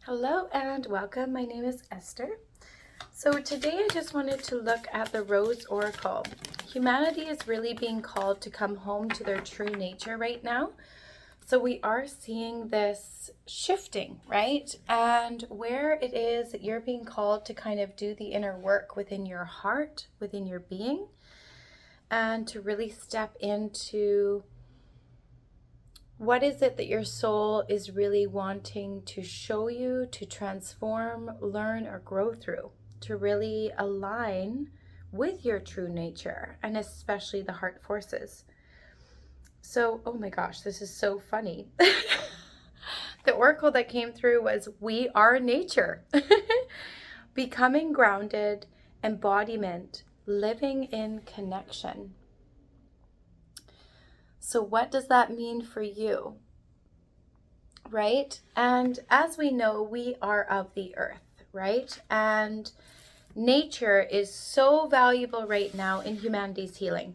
Hello and welcome. My name is Esther. So today I just wanted to look at the Rose Oracle. Humanity is really being called to come home to their true nature right now. So we are seeing this shifting, right? And where it is that you're being called to kind of do the inner work within your heart, within your being, and to really step into what is it that your soul is really wanting to show you, to transform, learn, or grow through, to really align with your true nature, and especially the heart forces. So, oh my gosh, this is so funny. The oracle that came through was we are nature. Becoming grounded, embodiment, living in connection. So what does that mean for you? Right? And as we know, we are of the earth, right? And nature is so valuable right now in humanity's healing.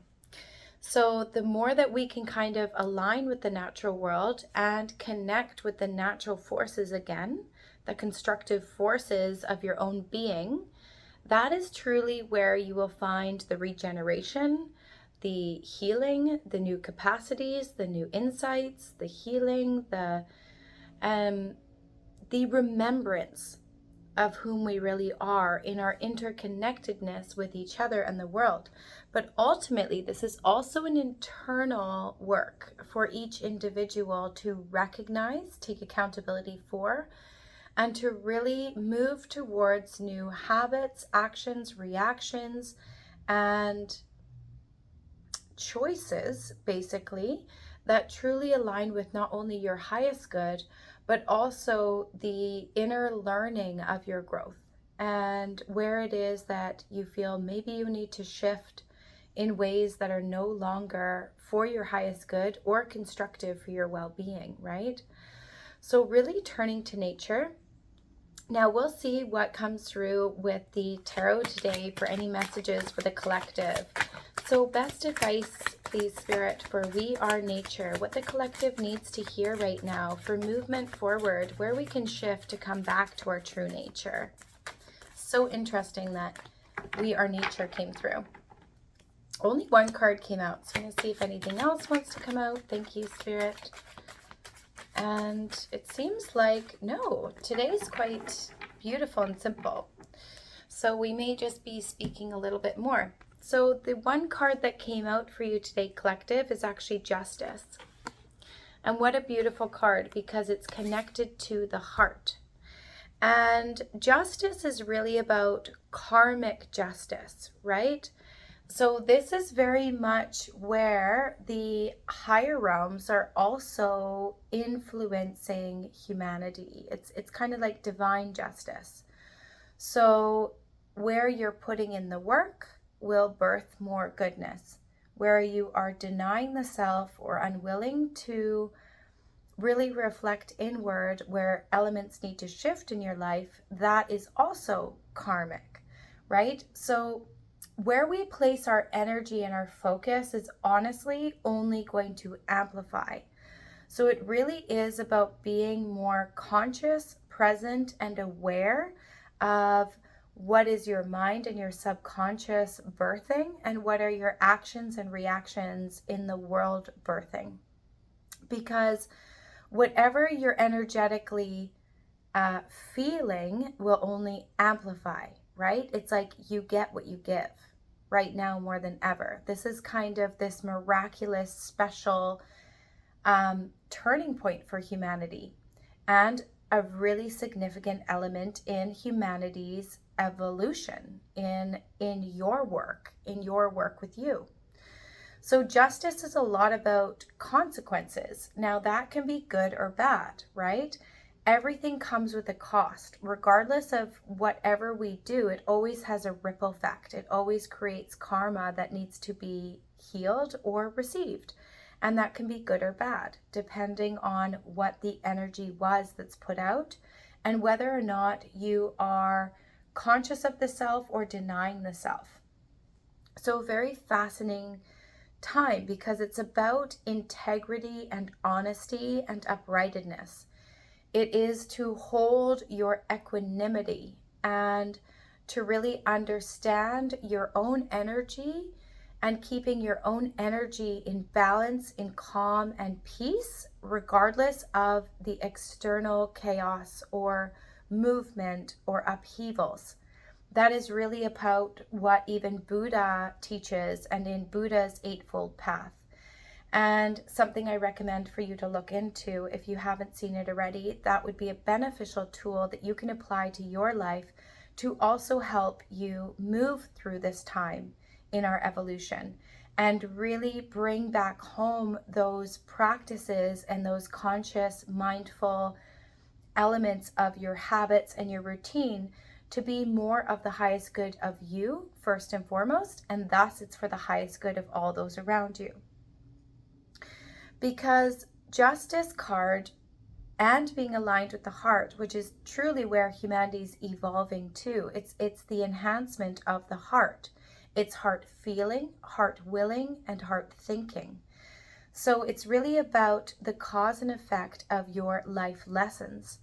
So the more that we can kind of align with the natural world and connect with the natural forces again, the constructive forces of your own being, that is truly where you will find the regeneration, the healing, the new capacities, the new insights, the healing, the remembrance of whom we really are in our interconnectedness with each other and the world. But ultimately, this is also an internal work for each individual to recognize, take accountability for, and to really move towards new habits, actions, reactions, and choices, basically, that truly align with not only your highest good, but also the inner learning of your growth and where it is that you feel maybe you need to shift in ways that are no longer for your highest good or constructive for your well-being, right? So really turning to nature. Now we'll see what comes through with the tarot today for any messages for the collective. So best advice, please, Spirit, for we are nature, what the collective needs to hear right now for movement forward, where we can shift to come back to our true nature. So interesting that we are nature came through. Only one card came out, so I'm going to see if anything else wants to come out. Thank you, Spirit. And it seems like, no, today's quite beautiful and simple. So we may just be speaking a little bit more. So the one card that came out for you today, collective, is actually Justice. And what a beautiful card, because it's connected to the heart. And justice is really about karmic justice, right? So this is very much where the higher realms are also influencing humanity. It's kind of like divine justice. So where you're putting in the work will birth more goodness. Where you are denying the self or unwilling to really reflect inward, where elements need to shift in your life, that is also karmic, right? So where we place our energy and our focus is honestly only going to amplify. So it really is about being more conscious, present, and aware of what is your mind and your subconscious birthing, and what are your actions and reactions in the world birthing. Because whatever you're energetically feeling will only amplify, right? It's like you get what you give right now more than ever. This is kind of this miraculous, special turning point for humanity, and a really significant element in humanity's evolution in your work with you. So justice is a lot about consequences. Now that can be good or bad, right? Everything comes with a cost. Regardless of whatever we do, it always has a ripple effect. It always creates karma that needs to be healed or received. And that can be good or bad, depending on what the energy was that's put out and whether or not you are conscious of the self or denying the self. So very fascinating time, because it's about integrity and honesty and uprightedness. It is to hold your equanimity and to really understand your own energy and keeping your own energy in balance, in calm and peace, regardless of the external chaos or movement or upheavals. That is really about what even Buddha teaches and in Buddha's Eightfold Path. And something I recommend for you to look into if you haven't seen it already, that would be a beneficial tool that you can apply to your life to also help you move through this time in our evolution and really bring back home those practices and those conscious, mindful elements of your habits and your routine to be more of the highest good of you first and foremost, and thus it's for the highest good of all those around you. Because justice card and being aligned with the heart, which is truly where humanity's evolving to, it's the enhancement of the heart. It's heart feeling, heart willing, and heart thinking. So it's really about the cause and effect of your life lessons.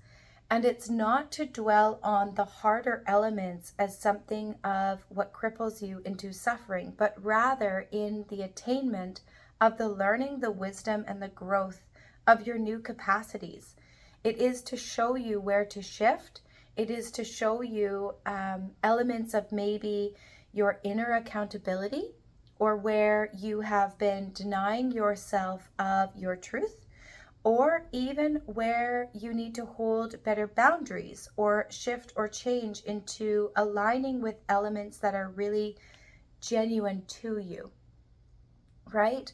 And it's not to dwell on the harder elements as something of what cripples you into suffering, but rather in the attainment of the learning, the wisdom, and the growth of your new capacities. It is to show you where to shift. It is to show you elements of maybe your inner accountability, or where you have been denying yourself of your truth, or even where you need to hold better boundaries or shift or change into aligning with elements that are really genuine to you, right?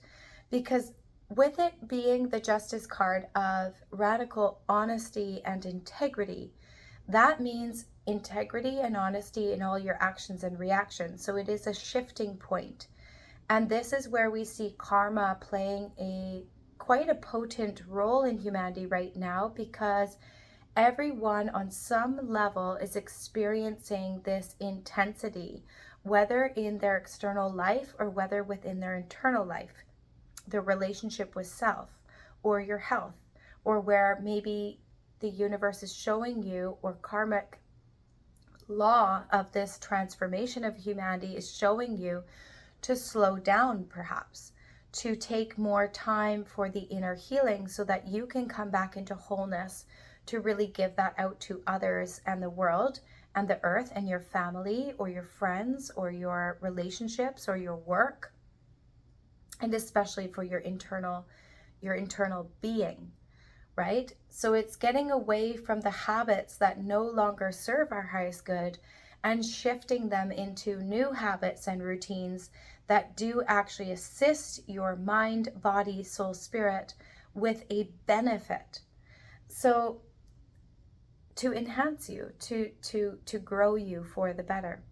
Because with it being the justice card of radical honesty and integrity, that means integrity and honesty in all your actions and reactions. So it is a shifting point. And this is where we see karma playing quite a potent role in humanity right now, because everyone on some level is experiencing this intensity, whether in their external life or whether within their internal life, their relationship with self or your health, or where maybe the universe is showing you, or karmic law of this transformation of humanity is showing you to slow down, perhaps to take more time for the inner healing so that you can come back into wholeness, to really give that out to others and the world and the earth and your family or your friends or your relationships or your work, and especially for your internal being, right? So it's getting away from the habits that no longer serve our highest good and shifting them into new habits and routines that do actually assist your mind, body, soul, spirit with a benefit. So to enhance you, to grow you for the better,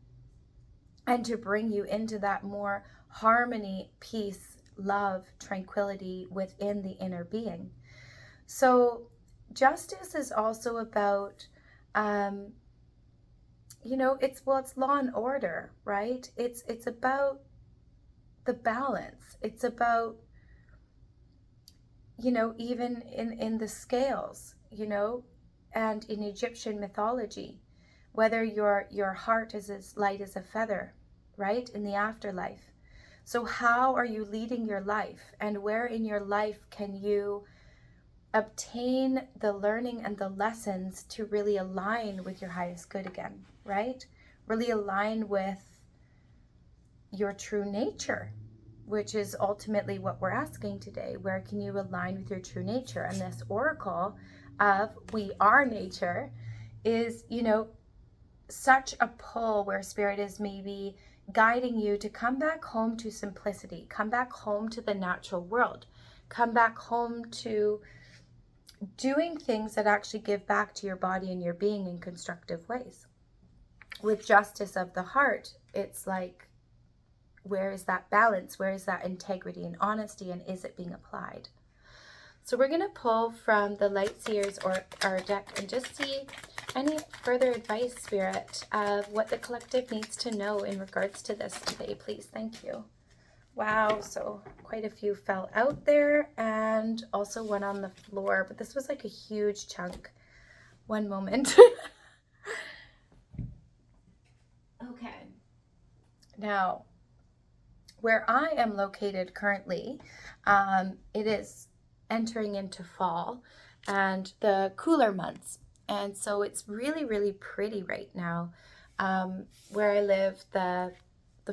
and to bring you into that more harmony, peace, love, tranquility within the inner being. So justice is also about, it's law and order, right? It's about the balance. It's about, even in the scales, and in Egyptian mythology, whether your heart is as light as a feather, right, in the afterlife. So how are you leading your life, and where in your life can you obtain the learning and the lessons to really align with your highest good again, right? Really align with your true nature, which is ultimately what we're asking today. Where can you align with your true nature? And this oracle of we are nature is, such a pull where spirit is maybe guiding you to come back home to simplicity, come back home to the natural world, come back home to doing things that actually give back to your body and your being in constructive ways. With justice of the heart, it's like, where is that balance? Where is that integrity and honesty? And is it being applied? So we're going to pull from the Light Seers or our deck and just see any further advice, Spirit, of what the collective needs to know in regards to this today, please. Thank you. Wow, so quite a few fell out there and also one on the floor, but this was like a huge chunk One moment. Okay. Now, where I am located currently, it is entering into fall and the cooler months. And so it's really, really pretty right now. Where I live, the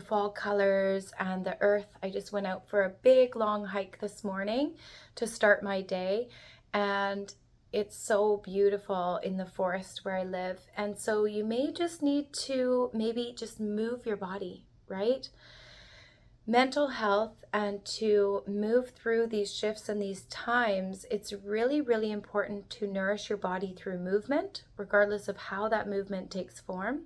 fall colors and the earth. I just went out for a big long hike this morning to start my day, and it's so beautiful in the forest where I live. And so you may just need to maybe just move your body, right? Mental health, and to move through these shifts and these times, it's really, really important to nourish your body through movement, regardless of how that movement takes form.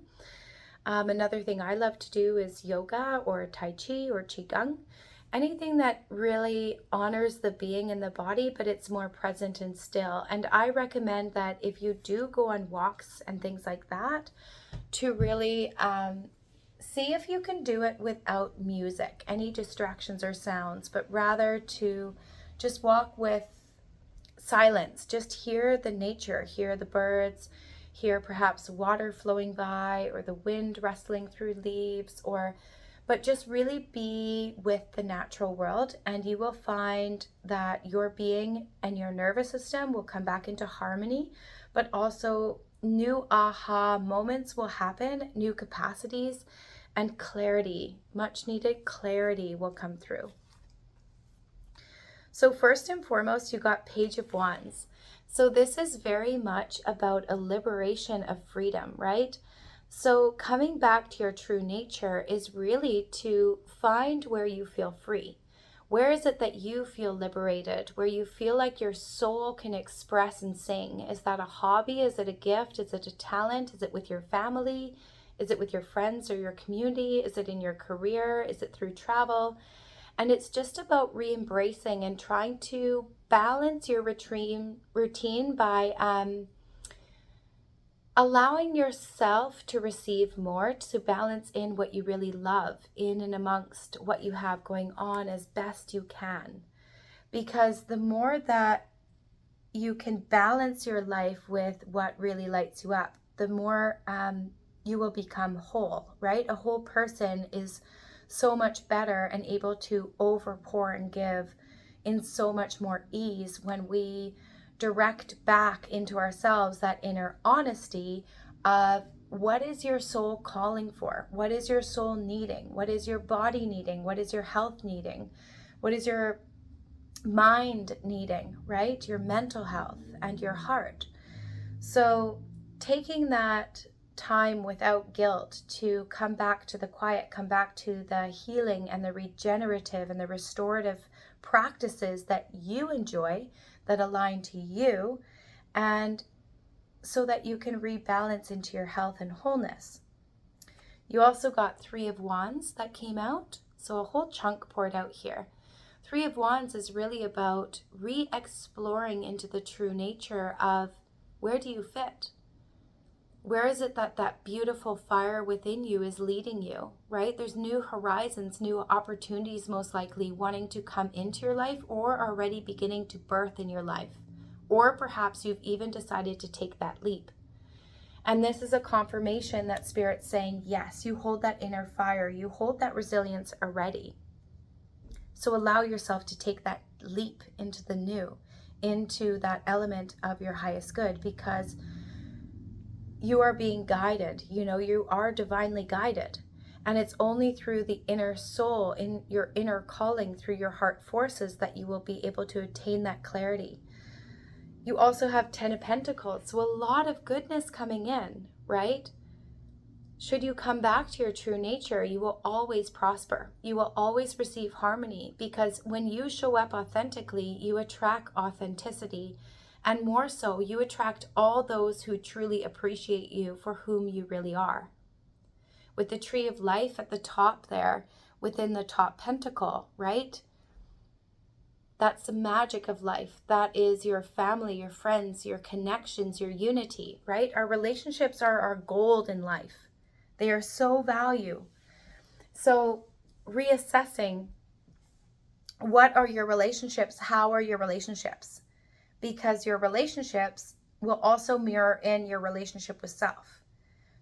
Another thing I love to do is yoga or Tai Chi or Qigong. Anything that really honors the being in the body, but it's more present and still. And I recommend that if you do go on walks and things like that, to really see if you can do it without music, any distractions or sounds, but rather to just walk with silence. Just hear the nature, hear the birds, hear perhaps water flowing by or the wind rustling through leaves, but just really be with the natural world, and you will find that your being and your nervous system will come back into harmony, but also new aha moments will happen, new capacities, and clarity, much needed clarity will come through. So first and foremost, you got Page of Wands. So this is very much about a liberation of freedom, right? So coming back to your true nature is really to find where you feel free. Where is it that you feel liberated? Where you feel like your soul can express and sing? Is that a hobby? Is it a gift? Is it a talent? Is it with your family? Is it with your friends or your community? Is it in your career? Is it through travel? And it's just about re-embracing and trying to balance your routine by allowing yourself to receive more, to balance in what you really love, in and amongst what you have going on as best you can. Because the more that you can balance your life with what really lights you up, the more you will become whole, right? A whole person is so much better and able to overpour and give in so much more ease when we direct back into ourselves that inner honesty of what is your soul calling for? What is your soul needing? What is your body needing? What is your health needing? What is your mind needing, right? Your mental health and your heart. So taking that time without guilt to come back to the quiet, come back to the healing and the regenerative and the restorative practices that you enjoy, that align to you, and so that you can rebalance into your health and wholeness. You also got Three of Wands that came out, so a whole chunk poured out here. Three of Wands is really about re-exploring into the true nature of where do you fit? Where is it that that beautiful fire within you is leading you, right? There's new horizons, new opportunities most likely wanting to come into your life or already beginning to birth in your life. Or perhaps you've even decided to take that leap. And this is a confirmation that Spirit's saying, yes, you hold that inner fire, you hold that resilience already. So allow yourself to take that leap into the new, into that element of your highest good, because you are being guided. You are divinely guided. And it's only through the inner soul, in your inner calling, through your heart forces, that you will be able to attain that clarity. You also have 10 of Pentacles, so a lot of goodness coming in, right? Should you come back to your true nature, you will always prosper. You will always receive harmony, because when you show up authentically, you attract authenticity. And more so, you attract all those who truly appreciate you for whom you really are. With the Tree of Life at the top there, within the top pentacle, right? That's the magic of life. That is your family, your friends, your connections, your unity, right? Our relationships are our gold in life. They are so valuable. So reassessing, what are your relationships? How are your relationships? Because your relationships will also mirror in your relationship with self.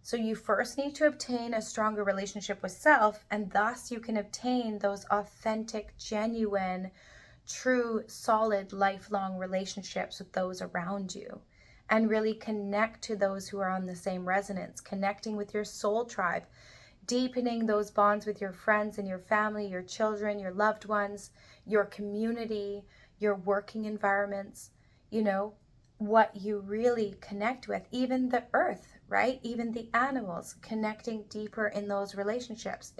So you first need to obtain a stronger relationship with self, and thus you can obtain those authentic, genuine, true, solid, lifelong relationships with those around you, and really connect to those who are on the same resonance, connecting with your soul tribe, deepening those bonds with your friends and your family, your children, your loved ones, your community, your working environments, what you really connect with, even the earth, right? Even the animals, connecting deeper in those relationships.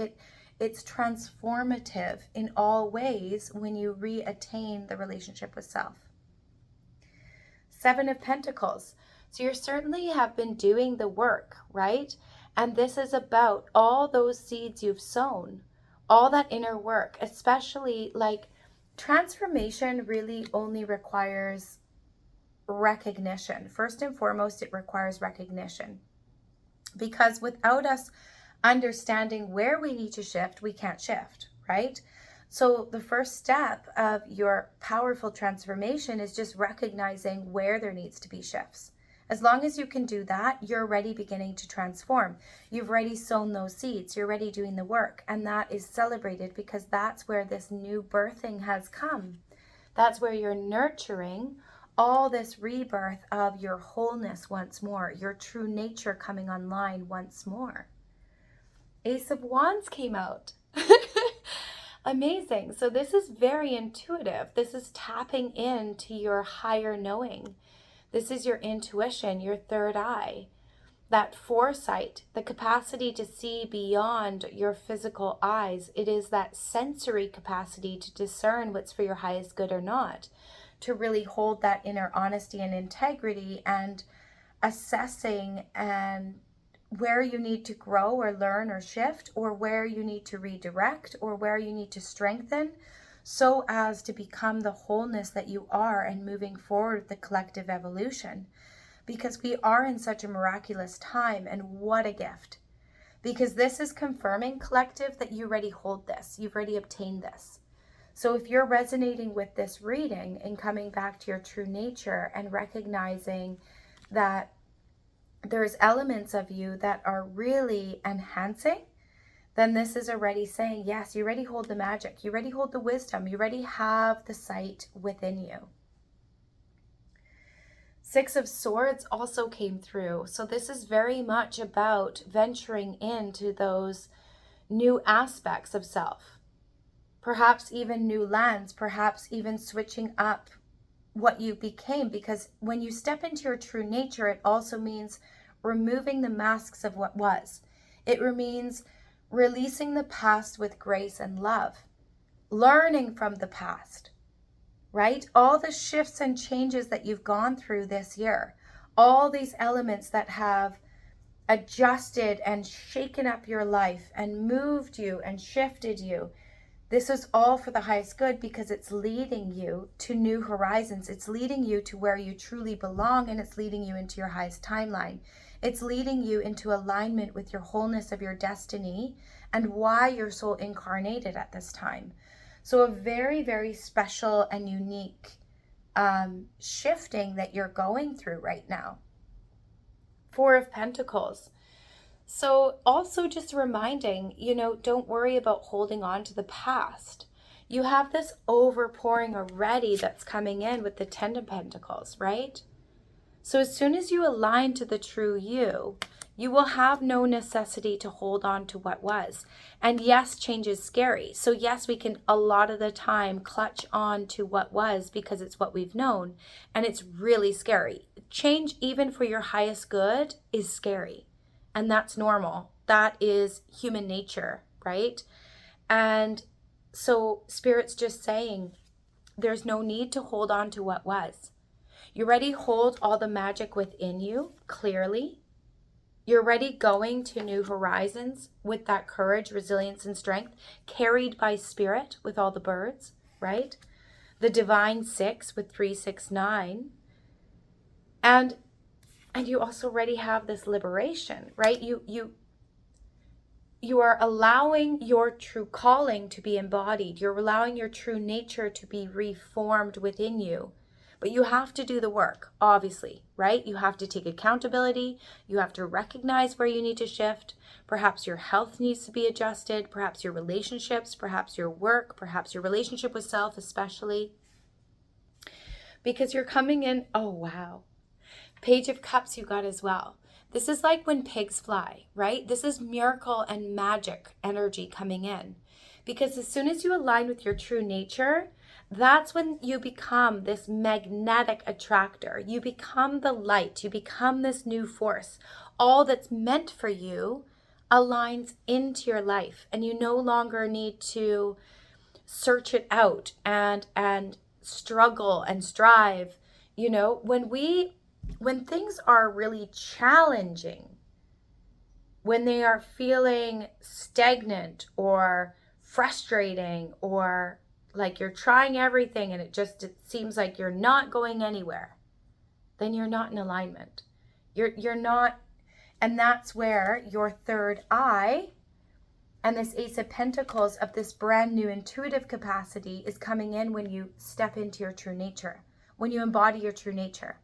It's transformative in all ways when you reattain the relationship with self. Seven of Pentacles. So you certainly have been doing the work, right? And this is about all those seeds you've sown, all that inner work, especially like transformation really only requires recognition. First and foremost, it requires recognition, because without us understanding where we need to shift, we can't shift, right? So the first step of your powerful transformation is just recognizing where there needs to be shifts. As long as you can do that, you're already beginning to transform. You've already sown those seeds. You're already doing the work. And that is celebrated, because that's where this new birthing has come. That's where you're nurturing all this rebirth of your wholeness once more, your true nature coming online once more. Ace of Wands came out. Amazing. So this is very intuitive. This is tapping into your higher knowing. This is your intuition, your third eye, that foresight, the capacity to see beyond your physical eyes. It is that sensory capacity to discern what's for your highest good or not, to really hold that inner honesty and integrity, and assessing and where you need to grow or learn or shift, or where you need to redirect, or where you need to strengthen, so as to become the wholeness that you are, and moving forward with the collective evolution. Because we are in such a miraculous time, and what a gift. Because this is confirming, collective, that you already hold this. You've already obtained this. So if you're resonating with this reading and coming back to your true nature and recognizing that there's elements of you that are really enhancing, then this is already saying, yes, you already hold the magic. You already hold the wisdom. You already have the sight within you. Six of Swords also came through. So this is very much about venturing into those new aspects of self. Perhaps even new lands, perhaps even switching up what you became. Because when you step into your true nature, it also means removing the masks of what was. It means releasing the past with grace and love, learning from the past, right? All the shifts and changes that you've gone through this year, all these elements that have adjusted and shaken up your life and moved you and shifted you. This is all for the highest good, because it's leading you to new horizons. It's leading you to where you truly belong, and it's leading you into your highest timeline. It's leading you into alignment with your wholeness of your destiny and why your soul incarnated at this time. So a very, very special and unique shifting that you're going through right now. Four of Pentacles. So also just reminding, don't worry about holding on to the past. You have this overpouring already that's coming in with the Ten of Pentacles, right? So as soon as you align to the true you, you will have no necessity to hold on to what was. And yes, change is scary. So yes, we can a lot of the time clutch on to what was because it's what we've known. And it's really scary. Change, even for your highest good, is scary. And that's normal. That is human nature, right? And so Spirit's just saying there's no need to hold on to what was. You already hold all the magic within you, clearly. You're already going to new horizons with that courage, resilience, and strength, carried by Spirit with all the birds, right? The Divine Six with 369. And you also already have this liberation, right? You are allowing your true calling to be embodied. You're allowing your true nature to be reformed within you. But you have to do the work, obviously, right? You have to take accountability. You have to recognize where you need to shift. Perhaps your health needs to be adjusted. Perhaps your relationships, perhaps your work, perhaps your relationship with self, especially. Because you're coming in, oh, wow. Page of Cups you got as well. This is like when pigs fly, right? This is miracle and magic energy coming in. Because as soon as you align with your true nature, that's when you become this magnetic attractor. You become the light. You become this new force. All that's meant for you aligns into your life, and you no longer need to search it out and struggle and strive. You know, when things are really challenging, when they are feeling stagnant or frustrating, or like you're trying everything and it seems like you're not going anywhere, then you're not in alignment. You're not, and that's where your third eye and this Ace of Pentacles of this brand new intuitive capacity is coming in when you step into your true nature, when you embody your true nature,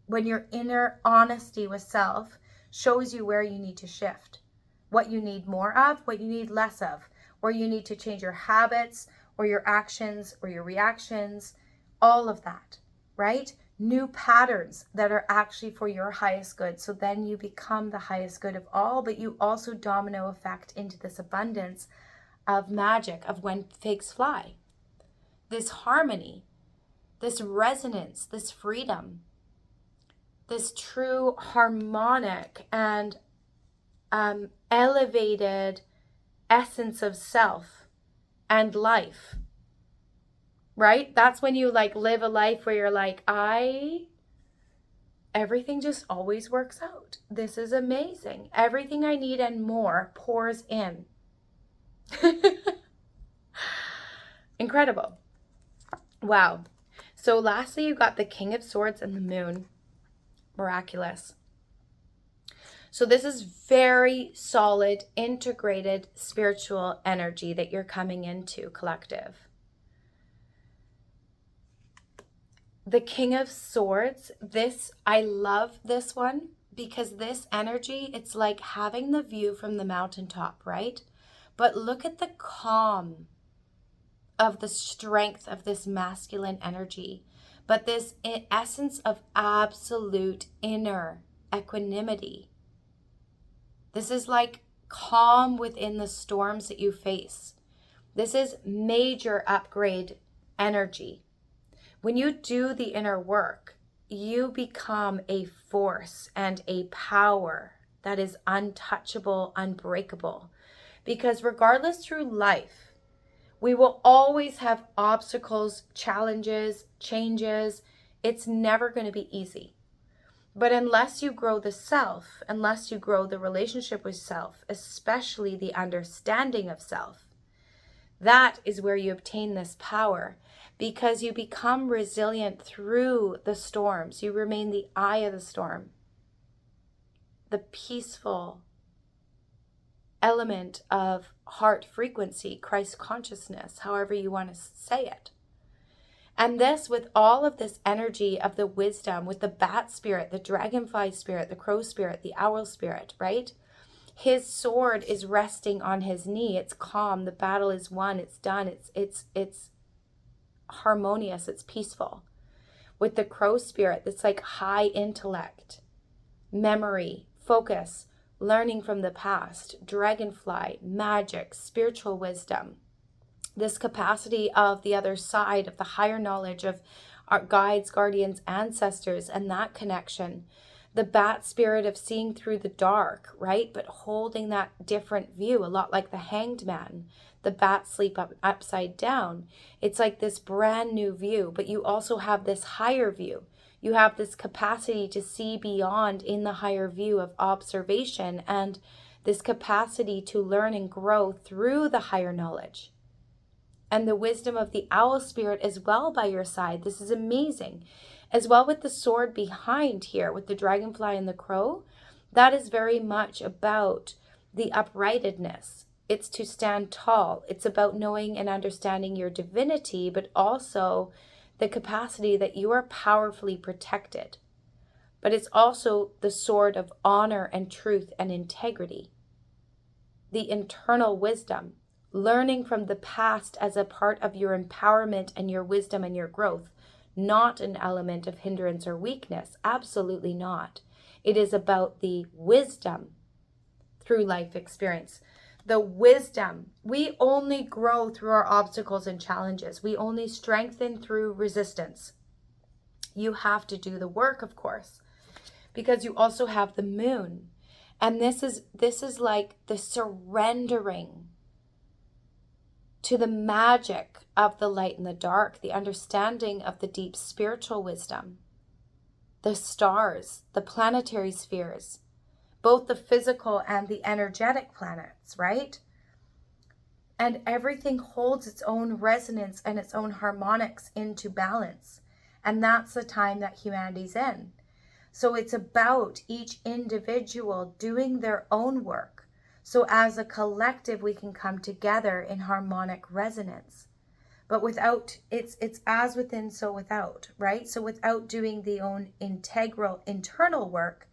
when your inner honesty with self shows you where you need to shift, what you need more of, what you need less of, where you need to change your habits or your actions or your reactions, all of that, right? New patterns that are actually for your highest good. So then you become the highest good of all, but you also domino effect into this abundance of magic of when pigs fly. This harmony, this resonance, this freedom, this true harmonic and elevated essence of self and life, right? That's when you like live a life where you're like, everything just always works out. This is amazing. Everything I need and more pours in. Incredible. Wow. So lastly, you got the King of Swords and the Moon. Miraculous. So this is very solid, integrated spiritual energy that you're coming into, collective. The King of Swords, I love this one because this energy, it's like having the view from the mountaintop, right? But look at the calm of the strength of this masculine energy, but this essence of absolute inner equanimity. This is like calm within the storms that you face. This is major upgrade energy. When you do the inner work, you become a force and a power that is untouchable, unbreakable. Because regardless through life, we will always have obstacles, challenges, changes. It's never going to be easy. But unless you grow the self, unless you grow the relationship with self, especially the understanding of self, that is where you obtain this power, because you become resilient through the storms. You remain the eye of the storm, the peaceful element of heart frequency, Christ consciousness, however you want to say it. And this, with all of this energy of the wisdom, with the bat spirit, the dragonfly spirit, the crow spirit, the owl spirit, right? His sword is resting on his knee. It's calm. The battle is won. It's done. It's harmonious. It's peaceful. With the crow spirit, that's like high intellect, memory, focus, learning from the past, dragonfly, magic, spiritual wisdom. This capacity of the other side, of the higher knowledge of our guides, guardians, ancestors, and that connection. The bat spirit of seeing through the dark, right? But holding that different view, a lot like the Hanged Man. The bats sleep upside down. It's like this brand new view, but you also have this higher view. You have this capacity to see beyond in the higher view of observation, and this capacity to learn and grow through the higher knowledge. And the wisdom of the owl spirit as well by your side. This is amazing. As well with the sword behind here, with the dragonfly and the crow, that is very much about the uprightedness. It's to stand tall. It's about knowing and understanding your divinity, but also the capacity that you are powerfully protected. But it's also the sword of honor and truth and integrity. The internal wisdom, learning from the past as a part of your empowerment and your wisdom and your growth, not an element of hindrance or weakness. Absolutely not. It is about the wisdom through life experience. The wisdom. We only grow through our obstacles and challenges. We only strengthen through resistance. You have to do the work, of course, because you also have the moon. And this is like the surrendering to the magic of the light and the dark, the understanding of the deep spiritual wisdom, the stars, the planetary spheres, both the physical and the energetic planets, right? And everything holds its own resonance and its own harmonics into balance. And that's the time that humanity's in. So it's about each individual doing their own work. So as a collective, we can come together in harmonic resonance. But without, it's as within, so without, right? So without doing the own integral internal work,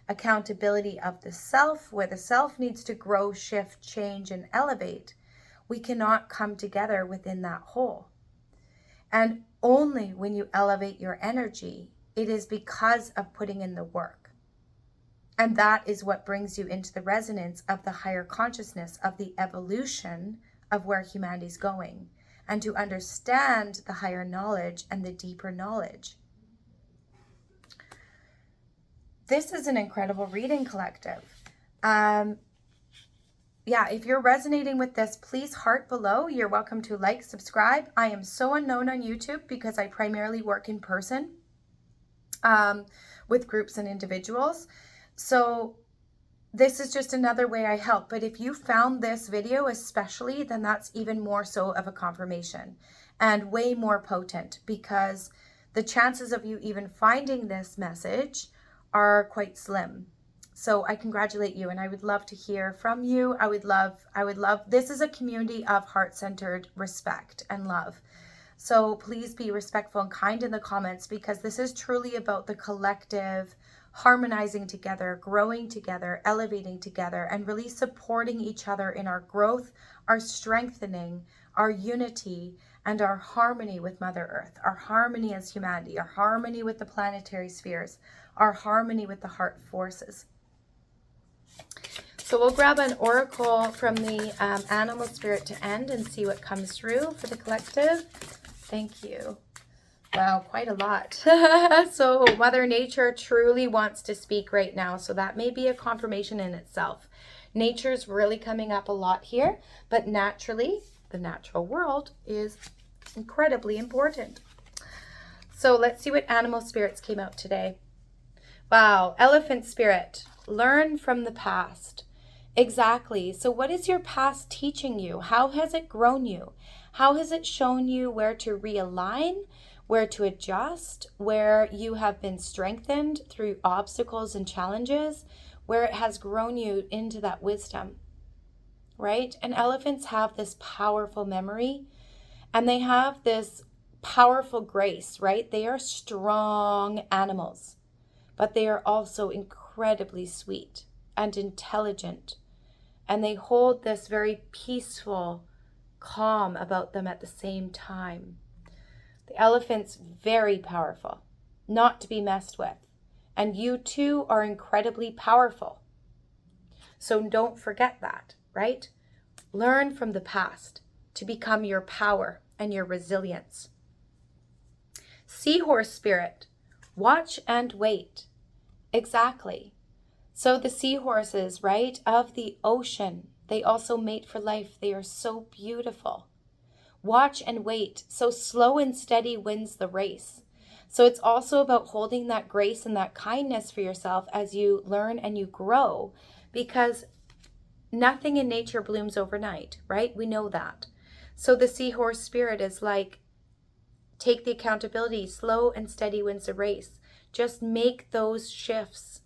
accountability of the self, where the self needs to grow, shift, change, and elevate, we cannot come together within that whole. And only when you elevate your energy, it is because of putting in the work. And that is what brings you into the resonance of the higher consciousness, of the evolution of where humanity's going, and to understand the higher knowledge and the deeper knowledge. This is an incredible reading, collective. Yeah, if you're resonating with this, please heart below. You're welcome to like, subscribe. I am so unknown on YouTube because I primarily work in person with groups and individuals. So this is just another way I help. But if you found this video especially, then that's even more so of a confirmation and way more potent, because the chances of you even finding this message are quite slim. So I congratulate you, and I would love to hear from you. I would love, this is a community of heart-centered respect and love. So please be respectful and kind in the comments, because this is truly about the collective harmonizing together, growing together, elevating together, and really supporting each other in our growth, our strengthening, our unity, and our harmony with Mother Earth, our harmony as humanity, our harmony with the planetary spheres, our harmony with the heart forces. So we'll grab an oracle from the animal spirit to end and see what comes through for the collective. Thank you. Wow, quite a lot. So Mother Nature truly wants to speak right now. So that may be a confirmation in itself. Nature's really coming up a lot here, but naturally, the natural world is incredibly important. So let's see what animal spirits came out today. Wow, elephant spirit, learn from the past. Exactly. So what is your past teaching you? How has it grown you? How has it shown you where to realign, where to adjust, where you have been strengthened through obstacles and challenges, where it has grown you into that wisdom, right? And elephants have this powerful memory, and they have this powerful grace, right? They are strong animals, but they are also incredibly sweet and intelligent. And they hold this very peaceful calm about them at the same time. The elephant's very powerful, not to be messed with. And you too are incredibly powerful. So don't forget that, right? Learn from the past to become your power and your resilience. Seahorse spirit, watch and wait. Exactly. So the seahorses, right, of the ocean, they also mate for life. They are so beautiful. Watch and wait. So slow and steady wins the race. So it's also about holding that grace and that kindness for yourself as you learn and you grow, because nothing in nature blooms overnight, right? We know that. So the seahorse spirit is like, take the accountability. Slow and steady wins the race. Just make those shifts.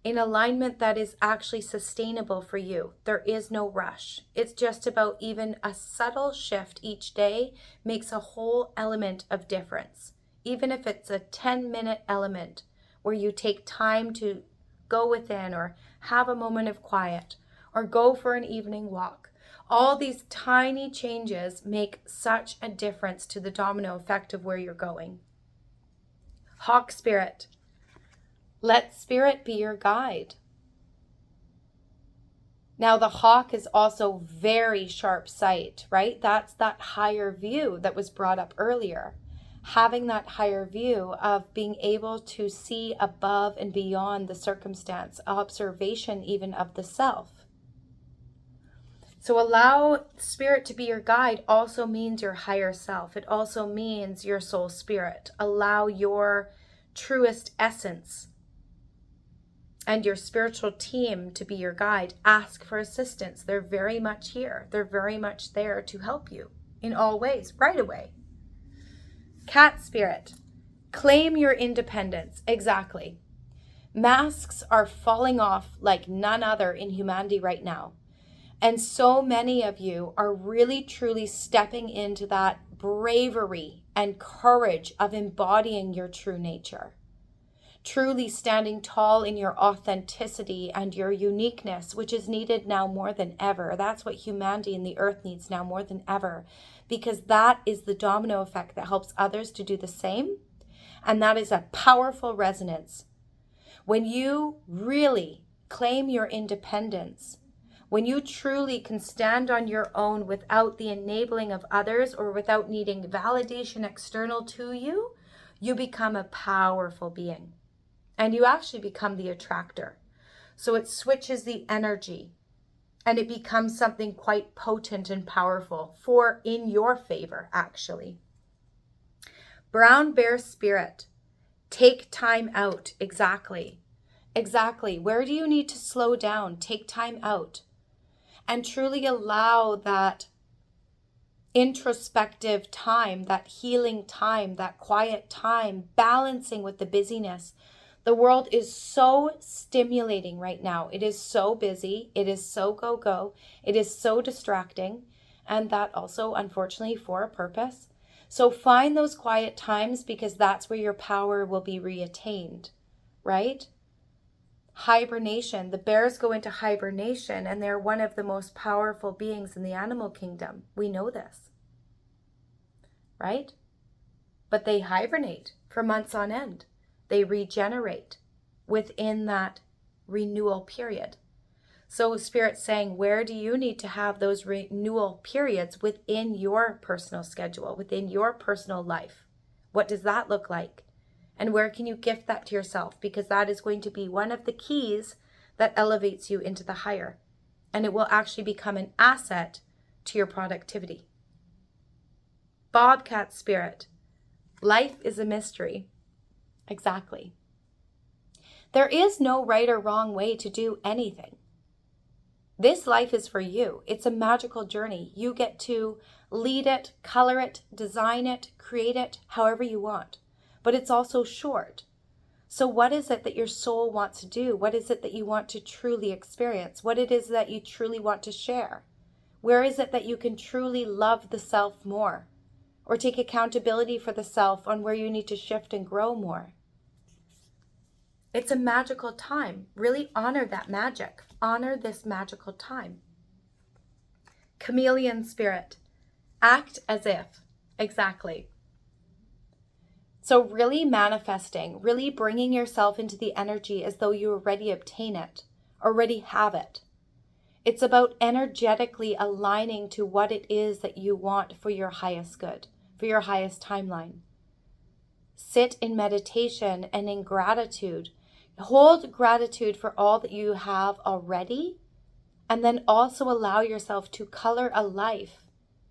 in alignment that is actually sustainable for you. There is no rush. It's just about even a subtle shift each day makes a whole element of difference. Even if it's a 10-minute element where you take time to go within or have a moment of quiet or go for an evening walk. All these tiny changes make such a difference to the domino effect of where you're going. Hawk Spirit. Let Spirit be your guide. Now the hawk is also very sharp sight, right? That's that higher view that was brought up earlier. Having that higher view of being able to see above and beyond the circumstance, observation even of the self. So allow Spirit to be your guide also means your higher self. It also means your soul spirit. Allow your truest essence and your spiritual team to be your guide. Ask for assistance. They're very much here. They're very much there to help you in all ways, right away. Cat Spirit. Claim your independence. Exactly. Masks are falling off like none other in humanity right now. And so many of you are really truly stepping into that bravery and courage of embodying your true nature. Truly standing tall in your authenticity and your uniqueness, which is needed now more than ever. That's what humanity and the earth needs now more than ever, because that is the domino effect that helps others to do the same. And that is a powerful resonance. When you really claim your independence, when you truly can stand on your own without the enabling of others or without needing validation external to you, you become a powerful being. And you actually become the attractor. So it switches the energy and it becomes something quite potent and powerful for in your favor, actually. Brown Bear Spirit. Take time out. Exactly. Exactly. Where do you need to slow down? Take time out. And truly allow that introspective time, that healing time, that quiet time, balancing with the busyness. The world is so stimulating right now. It is so busy. It is so go. It is so distracting. And that also, unfortunately, for a purpose. So find those quiet times because that's where your power will be reattained, right? Hibernation. The bears go into hibernation and they're one of the most powerful beings in the animal kingdom. We know this, right? But they hibernate for months on end. They regenerate within that renewal period. So Spirit's saying, where do you need to have those renewal periods within your personal schedule, within your personal life? What does that look like? And where can you gift that to yourself? Because that is going to be one of the keys that elevates you into the higher. And it will actually become an asset to your productivity. Bobcat Spirit. Life is a mystery. Exactly. There is no right or wrong way to do anything. This life is for you. It's a magical journey. You get to lead it, color it, design it, create it however you want. But it's also short. So what is it that your soul wants to do? What is it that you want to truly experience? What it is that you truly want to share? Where is it that you can truly love the self more? Or take accountability for the self on where you need to shift and grow more? It's a magical time. Really honor that magic. Honor this magical time. Chameleon Spirit. Act as if. Exactly. So really manifesting, really bringing yourself into the energy as though you already obtain it, already have it. It's about energetically aligning to what it is that you want for your highest good, for your highest timeline. Sit in meditation and in gratitude. Hold gratitude for all that you have already, and then also allow yourself to color a life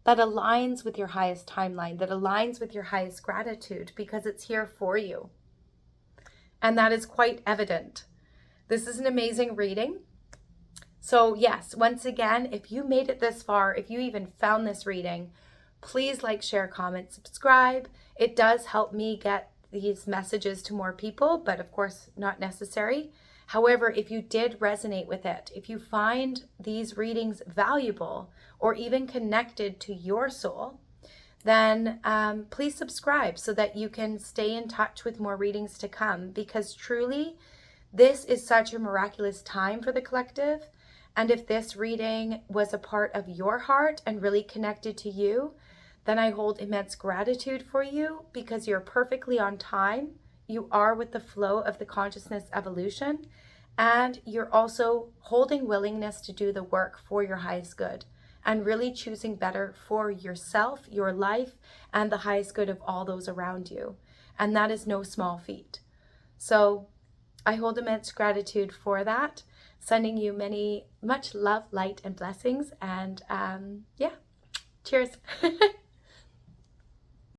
that aligns with your highest timeline, that aligns with your highest gratitude, because it's here for you. And that is quite evident. This is an amazing reading. So yes, once again, if you made it this far, if you even found this reading, please like, share, comment, subscribe. It does help me get these messages to more people, but of course not necessary. However, if you did resonate with it, if you find these readings valuable or even connected to your soul, then please subscribe so that you can stay in touch with more readings to come, because truly this is such a miraculous time for the collective. And if this reading was a part of your heart and really connected to you, then I hold immense gratitude for you, because you're perfectly on time. You are with the flow of the consciousness evolution, and you're also holding willingness to do the work for your highest good and really choosing better for yourself, your life, and the highest good of all those around you. And that is no small feat. So I hold immense gratitude for that. Sending you much love, light, and blessings. And yeah, cheers.